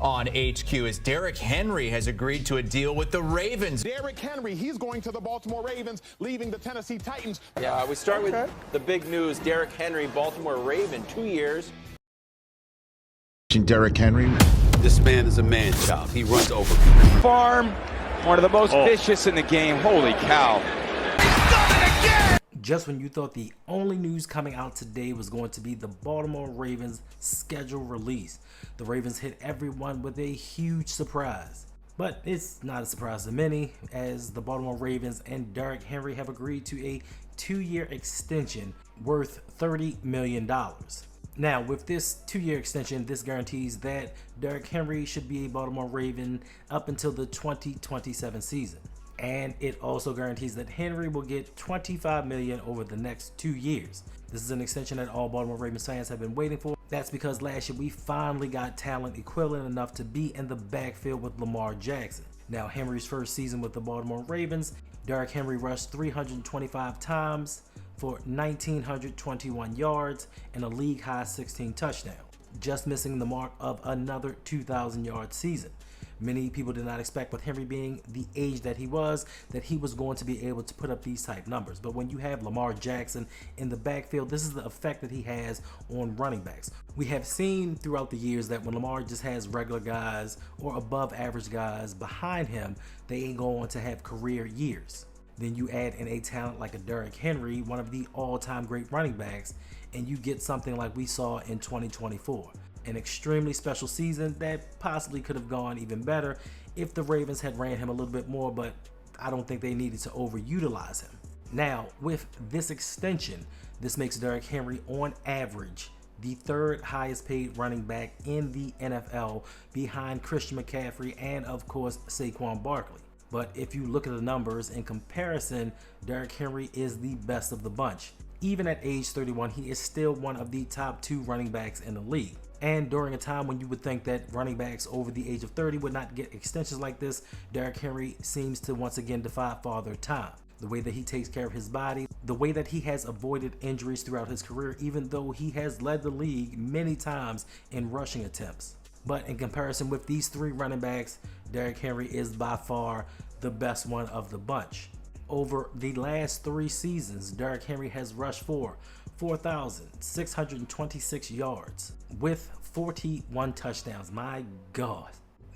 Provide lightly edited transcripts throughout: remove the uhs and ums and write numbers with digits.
on HQ as Derrick Henry has agreed to a deal with the Ravens. Derrick Henry, he's going to the Baltimore Ravens, leaving the Tennessee Titans. Yeah, we start with the big news. Derrick Henry, Baltimore Raven, 2 years. Derrick Henry. This man is a man-child. He runs over. Farm, one of the most vicious in the game. Holy cow. Just when you thought the only news coming out today was going to be the Baltimore Ravens schedule release, the Ravens hit everyone with a huge surprise. But it's not a surprise to many, as the Baltimore Ravens and Derrick Henry have agreed to a 2-year extension worth $30 million. Now, with this 2-year extension, this guarantees that Derrick Henry should be a Baltimore Raven up until the 2027 season. And it also guarantees that Henry will get $25 million over the next 2 years. This is an extension that all Baltimore Ravens fans have been waiting for. That's because last year we finally got talent equivalent enough to be in the backfield with Lamar Jackson. Now, Henry's first season with the Baltimore Ravens, Derrick Henry rushed 325 times for 1,921 yards and a league-high 16 touchdowns, just missing the mark of another 2,000-yard season. Many people did not expect, with Henry being the age that he was going to be able to put up these type numbers. But when you have Lamar Jackson in the backfield, this is the effect that he has on running backs. We have seen throughout the years that when Lamar just has regular guys or above average guys behind him, they ain't going to have career years. Then you add in a talent like a Derrick Henry, one of the all-time great running backs, and you get something like we saw in 2024. An extremely special season that possibly could have gone even better if the Ravens had ran him a little bit more, but I don't think they needed to overutilize him. Now, with this extension, this makes Derrick Henry on average the 3rd highest paid running back in the NFL, behind Christian McCaffrey and of course Saquon Barkley. But if you look at the numbers in comparison, Derrick Henry is the best of the bunch. Even at age 31, he is still one of the top 2 running backs in the league. And during a time when you would think that running backs over the age of 30 would not get extensions like this, Derrick Henry seems to once again defy father time. The way that he takes care of his body, the way that he has avoided injuries throughout his career, even though he has led the league many times in rushing attempts. But in comparison with these 3 running backs, Derrick Henry is by far the best one of the bunch. Over the last 3 seasons, Derrick Henry has rushed for 4,626 yards with 41 touchdowns. My God,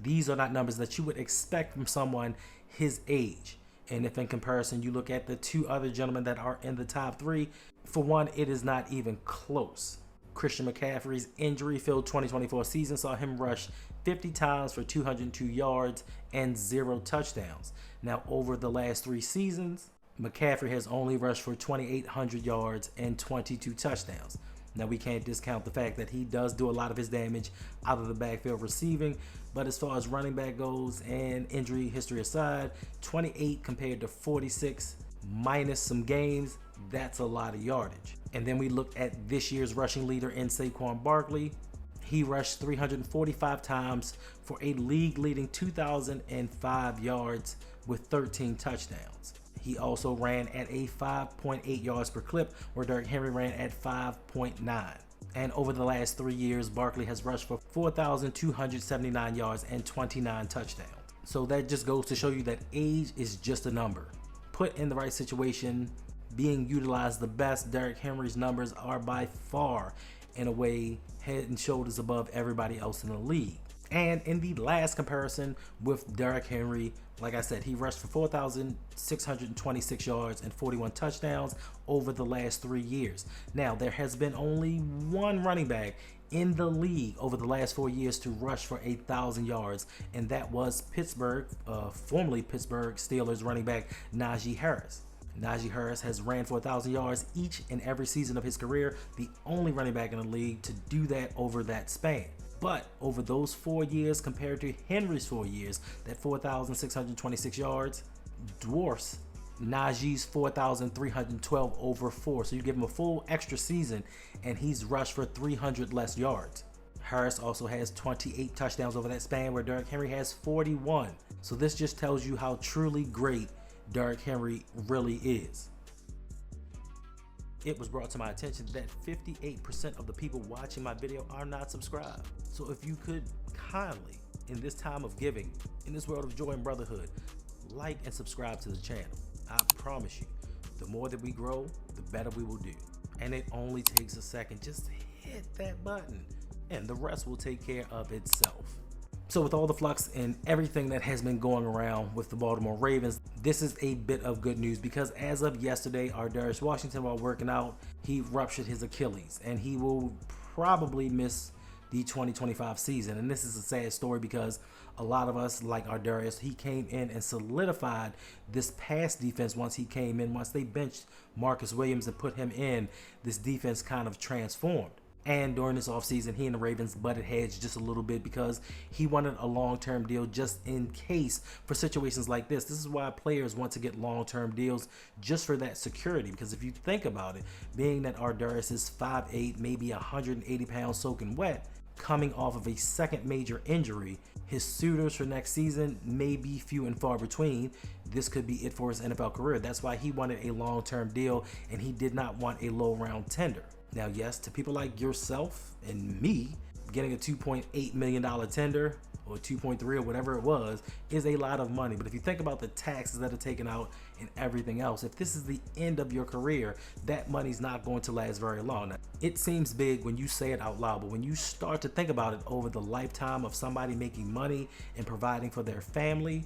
these are not numbers that you would expect from someone his age. And if in comparison you look at the 2 other gentlemen that are in the top 3, for one, it is not even close. Christian McCaffrey's injury-filled 2024 season saw him rush 50 times for 202 yards and 0 touchdowns. Now, over the last 3 seasons, McCaffrey has only rushed for 2,800 yards and 22 touchdowns. Now, we can't discount the fact that he does do a lot of his damage out of the backfield receiving, but as far as running back goes and injury history aside, 28 compared to 46 minus some games, that's a lot of yardage. And then we look at this year's rushing leader in Saquon Barkley. He rushed 345 times for a league-leading 2,005 yards with 13 touchdowns. He also ran at a 5.8 yards per clip, where Derrick Henry ran at 5.9. And over the last 3 years, Barkley has rushed for 4,279 yards and 29 touchdowns. So that just goes to show you that age is just a number. Put in the right situation, being utilized the best, Derrick Henry's numbers are by far, in a way, head and shoulders above everybody else in the league. And in the last comparison with Derrick Henry, like I said, he rushed for 4,626 yards and 41 touchdowns over the last 3 years. Now, there has been only 1 running back in the league over the last 4 years to rush for 1,000 yards, and that was formerly Pittsburgh Steelers running back Naji Harris. Naji Harris has ran for 1,000 yards each and every season of his career, the only running back in the league to do that over that span. But over those 4 years compared to Henry's 4 years, that 4,626 yards dwarfs Najee's 4,312 over 4. So you give him a full extra season and he's rushed for 300 less yards. Harris also has 28 touchdowns over that span, where Derrick Henry has 41. So this just tells you how truly great Derrick Henry really is. It was brought to my attention that 58% of the people watching my video are not subscribed. So if you could kindly in this time of giving, in this world of joy and brotherhood, like and subscribe to the channel. I promise you, the more that we grow, the better we will do. And it only takes a second. Just hit that button and the rest will take care of itself. So with all the flux and everything that has been going around with the Baltimore Ravens, this is a bit of good news because as of yesterday, our Darius Washington, while working out, he ruptured his Achilles and he will probably miss the 2025 season. And this is a sad story because a lot of us, like our Darius, he came in and solidified this pass defense once he came in. Once they benched Marcus Williams and put him in, this defense kind of transformed. And during this offseason, he and the Ravens butted heads just a little bit because he wanted a long-term deal just in case for situations like this. This is why players want to get long-term deals, just for that security. Because if you think about it, being that our Darius is 5'8", maybe 180 pounds soaking wet, coming off of a second major injury, his suitors for next season may be few and far between. This could be it for his NFL career. That's why he wanted a long-term deal and he did not want a low-round tender. Now, yes, to people like yourself and me, getting a $2.8 million tender or 2.3 or whatever it was is a lot of money. But if you think about the taxes that are taken out and everything else, if this is the end of your career, that money's not going to last very long. Now, it seems big when you say it out loud, but when you start to think about it over the lifetime of somebody making money and providing for their family,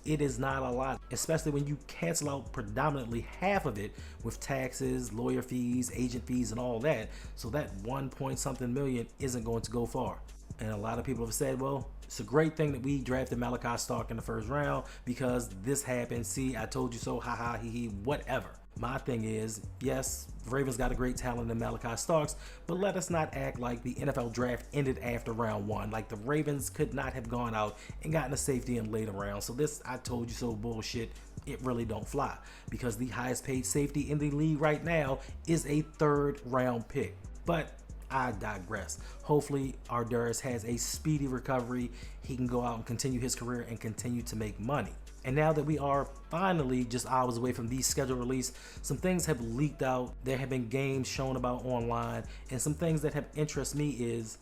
it is not a lot, especially when you cancel out predominantly half of it with taxes, lawyer fees, agent fees, and all that. So that 1 point something million isn't going to go far. And a lot of people have said, well, it's a great thing that we drafted Malachi Stark in the first round because this happened. See, I told you so, ha ha, he he, whatever. My thing is, yes, the Ravens got a great talent in Malachi Starks, but let us not act like the NFL draft ended after round 1. Like the Ravens could not have gone out and gotten a safety in later rounds. So this I told you so bullshit, it really don't fly because the highest paid safety in the league right now is a 3rd round pick. But I digress. Hopefully our Darius has a speedy recovery. He can go out and continue his career and continue to make money. And now that we are finally just hours away from the schedule release, some things have leaked out. There have been games shown about online, and some things that have interested me is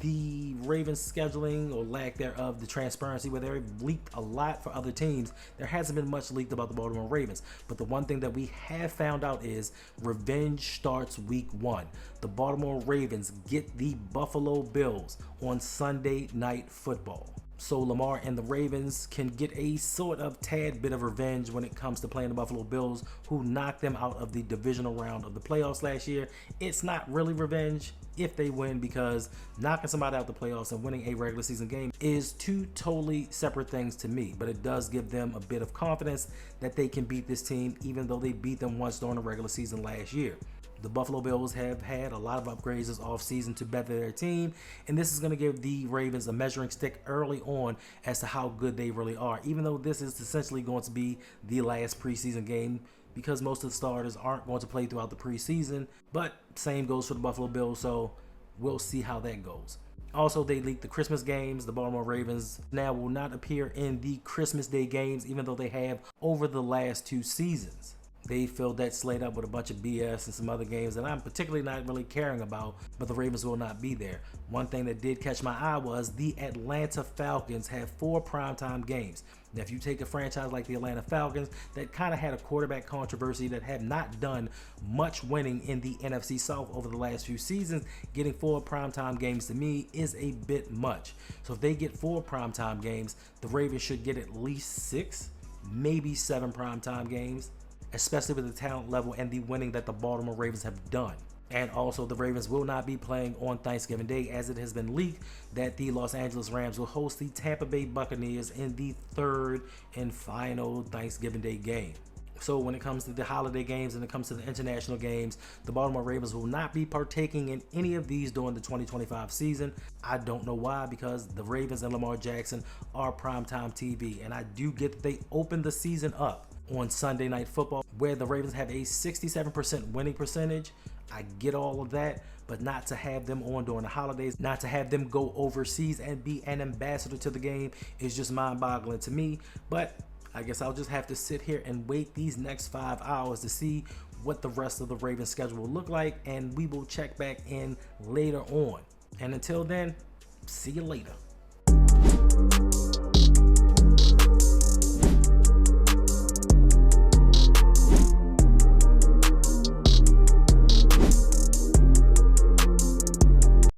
the Ravens scheduling or lack thereof, the transparency where they've leaked a lot for other teams. There hasn't been much leaked about the Baltimore Ravens, but the one thing that we have found out is revenge starts week 1. The Baltimore Ravens get the Buffalo Bills on Sunday Night Football. So Lamar and the Ravens can get a sort of tad bit of revenge when it comes to playing the Buffalo Bills, who knocked them out of the divisional round of the playoffs last year. It's not really revenge if they win, because knocking somebody out the playoffs and winning a regular season game is two totally separate things to me. But it does give them a bit of confidence that they can beat this team, even though they beat them once during the regular season last year. The Buffalo Bills have had a lot of upgrades this offseason to better their team, and this is going to give the Ravens a measuring stick early on as to how good they really are, even though this is essentially going to be the last preseason game because most of the starters aren't going to play throughout the preseason. But same goes for the Buffalo Bills, so we'll see how that goes. Also, they leaked the Christmas games. The Baltimore Ravens now will not appear in the Christmas Day games, even though they have over the last 2 seasons. They filled that slate up with a bunch of BS and some other games that I'm particularly not really caring about, but the Ravens will not be there. One thing that did catch my eye was the Atlanta Falcons have 4 primetime games. Now, if you take a franchise like the Atlanta Falcons that kind of had a quarterback controversy, that have not done much winning in the NFC South over the last few seasons, getting 4 primetime games to me is a bit much. So if they get 4 primetime games, the Ravens should get at least 6, maybe 7 primetime games, especially with the talent level and the winning that the Baltimore Ravens have done. And also, the Ravens will not be playing on Thanksgiving Day, as it has been leaked that the Los Angeles Rams will host the Tampa Bay Buccaneers in the 3rd and final Thanksgiving Day game. So when it comes to the holiday games and it comes to the international games, the Baltimore Ravens will not be partaking in any of these during the 2025 season. I don't know why, because the Ravens and Lamar Jackson are primetime TV, and I do get that they open the season up on Sunday Night Football, where the Ravens have a 67% winning percentage. I get all of that, but not to have them on during the holidays, not to have them go overseas and be an ambassador to the game is just mind-boggling to me. But I guess I'll just have to sit here and wait these next 5 hours to see what the rest of the Ravens schedule will look like, and we will check back in later on. And until then, see you later.